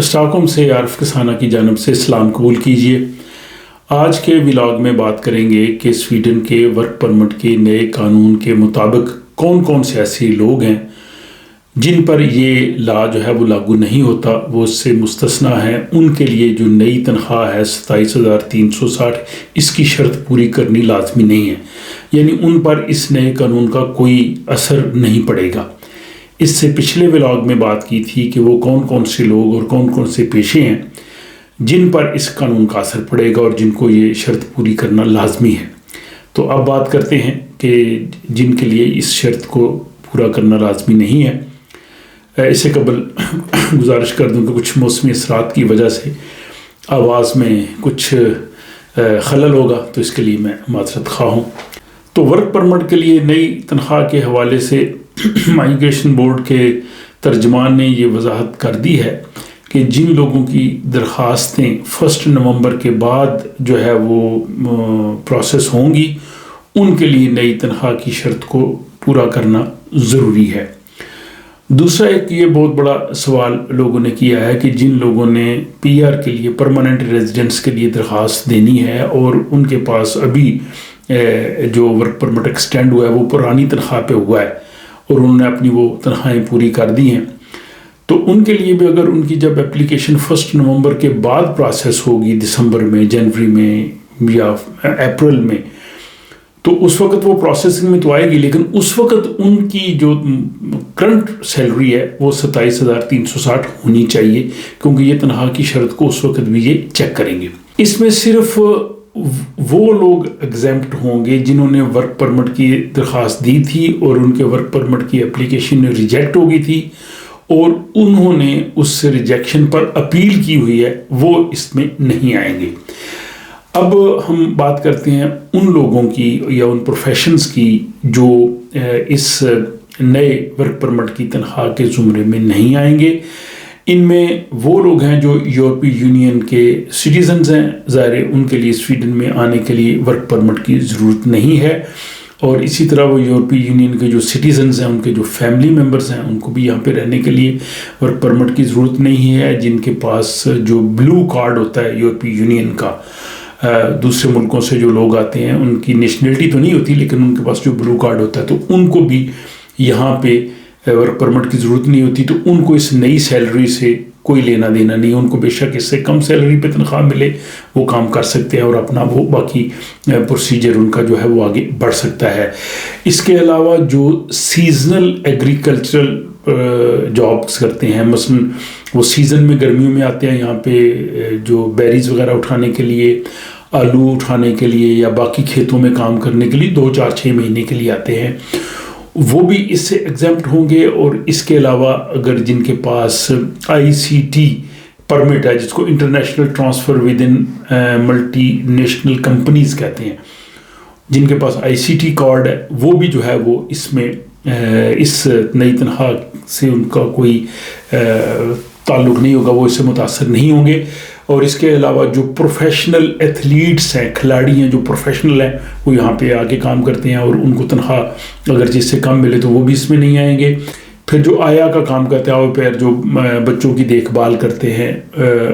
Stock home سے عارف کسانہ کی جانب سے سلام قبول کیجیے۔ آج کے ولاگ میں بات کریں گے کہ سویڈن کے ورک پرمٹ کے نئے قانون کے مطابق کون کون سے ایسے لوگ ہیں جن پر یہ لا جو ہے وہ لاگو نہیں ہوتا، وہ اس سے مستثنا ہیں۔ ان کے لیے جو نئی تنخواہ ہے 27,360، اس کی شرط پوری کرنی لازمی نہیں ہے، یعنی ان پر اس نئے قانون کا کوئی اثر نہیں پڑے گا۔ اس سے پچھلے ولاگ میں بات کی تھی کہ وہ کون کون سے لوگ اور کون کون سے پیشے ہیں جن پر اس قانون کا اثر پڑے گا اور جن کو یہ شرط پوری کرنا لازمی ہے۔ تو اب بات کرتے ہیں کہ جن کے لیے اس شرط کو پورا کرنا لازمی نہیں ہے۔ اس سے قبل گزارش کر دوں کہ کچھ موسمی اثرات کی وجہ سے آواز میں کچھ خلل ہوگا، تو اس کے لیے میں معذرت خواہ ہوں۔ تو ورک پرمٹ کے لیے نئی تنخواہ کے حوالے سے مائیگریشن بورڈ کے ترجمان نے یہ وضاحت کر دی ہے کہ جن لوگوں کی درخواستیں 1 نومبر کے بعد جو ہے وہ پروسیس ہوں گی، ان کے لیے نئی تنخواہ کی شرط کو پورا کرنا ضروری ہے۔ دوسرا ایک یہ بہت بڑا سوال لوگوں نے کیا ہے کہ جن لوگوں نے پی آر کے لیے پرماننٹ ریزیڈنس کے لیے درخواست دینی ہے اور ان کے پاس ابھی جو ورک پرمٹ ایکسٹینڈ ہوا ہے وہ پرانی تنخواہ پہ ہوا ہے اور انہوں نے اپنی وہ تنخواہیں پوری کر دی ہیں، تو ان کے لیے بھی اگر ان کی جب اپلیکیشن 1 نومبر کے بعد پروسیس ہوگی، دسمبر میں، جنوری میں یا اپریل میں، تو اس وقت وہ پروسیسنگ میں تو آئے گی، لیکن اس وقت ان کی جو کرنٹ سیلری ہے وہ 27,360 ہونی چاہیے، کیونکہ یہ تنخواہ کی شرط کو اس وقت بھی یہ چیک کریں گے۔ اس میں صرف وہ لوگ ایگزیمپٹ ہوں گے جنہوں نے ورک پرمٹ کی درخواست دی تھی اور ان کے ورک پرمٹ کی اپلیکیشن ریجیکٹ ہو گئی تھی اور انہوں نے اس سے ریجیکشن پر اپیل کی ہوئی ہے، وہ اس میں نہیں آئیں گے۔ اب ہم بات کرتے ہیں ان لوگوں کی یا ان پروفیشنز کی جو اس نئے ورک پرمٹ کی تنخواہ کے زمرے میں نہیں آئیں گے۔ ان میں وہ لوگ ہیں جو یورپی یونین کے سٹیزنز ہیں، ظاہر ان کے لیے سویڈن میں آنے کے لیے ورک پرمٹ کی ضرورت نہیں ہے، اور اسی طرح وہ یورپی یونین کے جو سٹیزنز ہیں، ان کے جو فیملی ممبرز ہیں، ان کو بھی یہاں پہ رہنے کے لیے ورک پرمٹ کی ضرورت نہیں ہے۔ جن کے پاس جو بلو کارڈ ہوتا ہے یورپی یونین کا، دوسرے ملکوں سے جو لوگ آتے ہیں ان کی نیشنلٹی تو نہیں ہوتی لیکن ان کے پاس جو بلو کارڈ ہوتا ہے، تو ان کو بھی یہاں پہ ورک پرمٹ کی ضرورت نہیں ہوتی، تو ان کو اس نئی سیلری سے کوئی لینا دینا نہیں۔ ان کو بے شک اس سے کم سیلری پہ تنخواہ ملے، وہ کام کر سکتے ہیں اور اپنا وہ باقی پروسیجر ان کا جو ہے وہ آگے بڑھ سکتا ہے۔ اس کے علاوہ جو سیزنل ایگریکلچرل جابس کرتے ہیں، مثلا وہ سیزن میں گرمیوں میں آتے ہیں یہاں پہ جو بیریز وغیرہ اٹھانے کے لیے، آلو اٹھانے کے لیے یا باقی کھیتوں میں کام کرنے کے لیے 2 4 6 مہینے کے لیے آتے ہیں، وہ بھی اس سے ایگزیمپٹ ہوں گے۔ اور اس کے علاوہ اگر جن کے پاس ICT پرمٹ ہے، جس کو international transfer with in multi national companies کہتے ہیں، جن کے پاس ICT کارڈ ہے، وہ بھی جو ہے وہ اس میں اس نئی تنخواہ سے ان کا کوئی تعلق نہیں ہوگا، وہ اس سے متاثر نہیں ہوں گے۔ اور اس کے علاوہ جو پروفیشنل ایتھلیٹس ہیں، کھلاڑی ہیں جو پروفیشنل ہیں، وہ یہاں پہ آ کے کام کرتے ہیں اور ان کو تنخواہ اگر جس سے کم ملے تو وہ بھی اس میں نہیں آئیں گے۔ پھر جو آیا کا کام کرتے ہیں، آؤ پیر جو بچوں کی دیکھ بھال کرتے ہیں،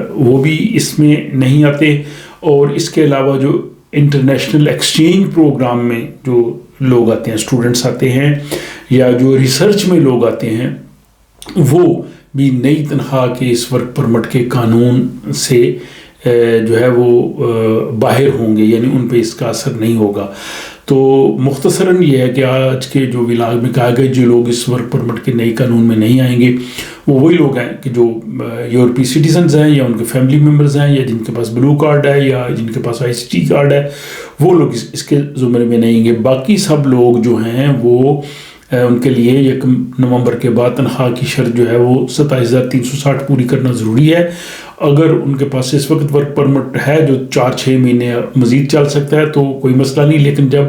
وہ بھی اس میں نہیں آتے۔ اور اس کے علاوہ جو انٹرنیشنل ایکسچینج پروگرام میں جو لوگ آتے ہیں، اسٹوڈنٹس آتے ہیں یا جو ریسرچ میں لوگ آتے ہیں، وہ بھی نئی تنخواہ کے اس ورک پرمٹ کے قانون سے جو ہے وہ باہر ہوں گے، یعنی ان پہ اس کا اثر نہیں ہوگا۔ تو مختصراً یہ ہے کہ آج کے جو ولاگ میں کہا گیا جو لوگ اس ورک پرمٹ کے نئے قانون میں نہیں آئیں گے وہ وہی لوگ ہیں کہ جو یورپی سٹیزنز ہیں یا ان کے فیملی ممبرز ہیں یا جن کے پاس بلو کارڈ ہے یا جن کے پاس ICT کارڈ ہے، وہ لوگ اس کے زمرے میں نہیں گے۔ باقی سب لوگ جو ہیں وہ ان کے لیے 1 نومبر کے بعد تنخواہ کی شرط جو ہے وہ 27,360 پوری کرنا ضروری ہے۔ اگر ان کے پاس اس وقت ورک پرمٹ ہے جو 4 6 مہینے مزید چل سکتا ہے تو کوئی مسئلہ نہیں، لیکن جب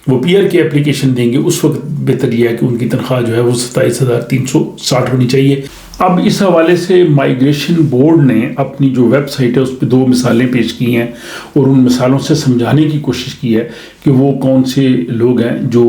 وہ پی آر کی اپلیکیشن دیں گے اس وقت بہتر یہ ہے کہ ان کی تنخواہ جو ہے وہ 27,360 ہونی چاہیے۔ اب اس حوالے سے مائیگریشن بورڈ نے اپنی جو ویب سائٹ ہے اس پہ 2 مثالیں پیش کی ہیں اور ان مثالوں سے سمجھانے کی کوشش کی ہے کہ وہ کون سے لوگ ہیں جو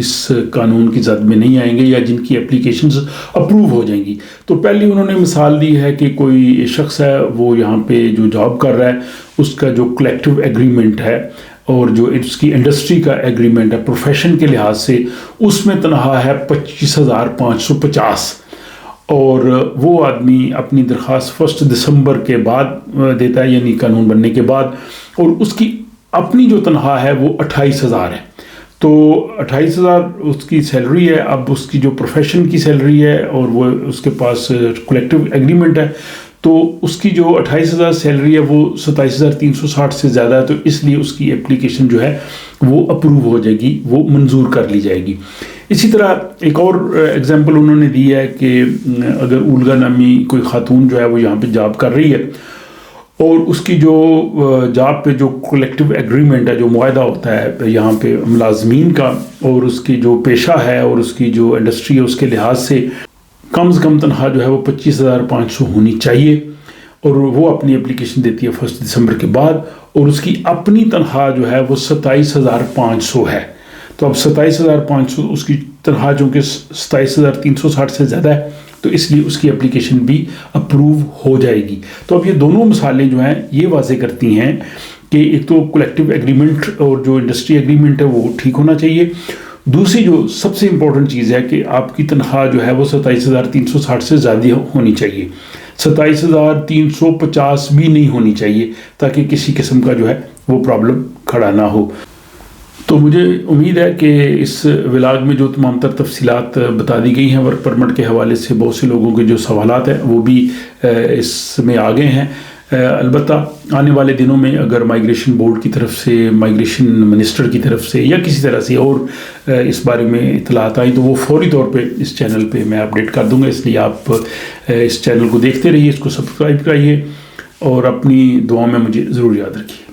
اس قانون کی زد میں نہیں آئیں گے یا جن کی اپلیکیشنز اپروو ہو جائیں گی۔ تو پہلی انہوں نے مثال دی ہے کہ کوئی شخص ہے، وہ یہاں پہ جو جاب کر رہا ہے اس کا جو کلیکٹیو ایگریمنٹ ہے اور جو اس کی انڈسٹری کا ایگریمنٹ ہے پروفیشن کے لحاظ سے، اس میں تنخواہ ہے 25,550، اور وہ آدمی اپنی درخواست 1 دسمبر کے بعد دیتا ہے، یعنی قانون بننے کے بعد، اور اس کی اپنی جو تنخواہ ہے وہ 28,000 ہے۔ تو 28,000 اس کی سیلری ہے۔ اب اس کی جو پروفیشن کی سیلری ہے اور وہ اس کے پاس کلیکٹیو ایگریمنٹ ہے، تو اس کی جو 28,000 سیلری ہے وہ 27,360 سے زیادہ ہے، تو اس لیے اس کی اپلیکیشن جو ہے وہ اپروو ہو جائے گی، وہ منظور کر لی جائے گی۔ اسی طرح ایک اور ایگزامپل انہوں نے دی ہے کہ اگر اولگا نامی کوئی خاتون جو ہے وہ یہاں پہ جاب کر رہی ہے اور اس کی جو جاب پہ جو کلیکٹیو ایگریمنٹ ہے، جو معاہدہ ہوتا ہے یہاں پہ ملازمین کا، اور اس کی جو پیشہ ہے اور اس کی جو انڈسٹری ہے اس کے لحاظ سے کم سے کم تنخواہ جو ہے وہ 25,500 ہونی چاہیے، اور وہ اپنی اپلیکیشن دیتی ہے 1 دسمبر کے بعد، اور اس کی اپنی تنخواہ جو ہے وہ 27,500 ہے۔ تو اب 27,500 اس کی تنخواہ چونکہ 27,360 سے زیادہ ہے، تو اس لیے اس کی اپلیکیشن بھی اپروو ہو جائے گی۔ تو اب یہ دونوں مثالیں جو ہیں یہ واضح کرتی ہیں کہ ایک تو کلیکٹیو ایگریمنٹ اور جو انڈسٹری ایگریمنٹ ہے وہ ٹھیک ہونا چاہیے، دوسری جو سب سے امپورٹنٹ چیز ہے کہ آپ کی تنخواہ جو ہے وہ 27,360 سے زیادہ ہونی چاہیے، 27,350 بھی نہیں ہونی چاہیے، تاکہ کسی قسم کا جو ہے وہ پرابلم کھڑا نہ ہو۔ تو مجھے امید ہے کہ اس ولاگ میں جو تمام تر تفصیلات بتا دی گئی ہیں ورک پرمٹ کے حوالے سے، بہت سے لوگوں کے جو سوالات ہیں وہ بھی اس میں آ گئے ہیں۔ البتہ آنے والے دنوں میں اگر مائیگریشن بورڈ کی طرف سے، مائیگریشن منسٹر کی طرف سے یا کسی طرح سے اور اس بارے میں اطلاعات آئیں تو وہ فوری طور پہ اس چینل پہ میں اپڈیٹ کر دوں گا، اس لیے آپ اس چینل کو دیکھتے رہیے، اس کو سبسکرائب کرائیے اور اپنی دعاؤں میں مجھے ضرور یاد رکھیے۔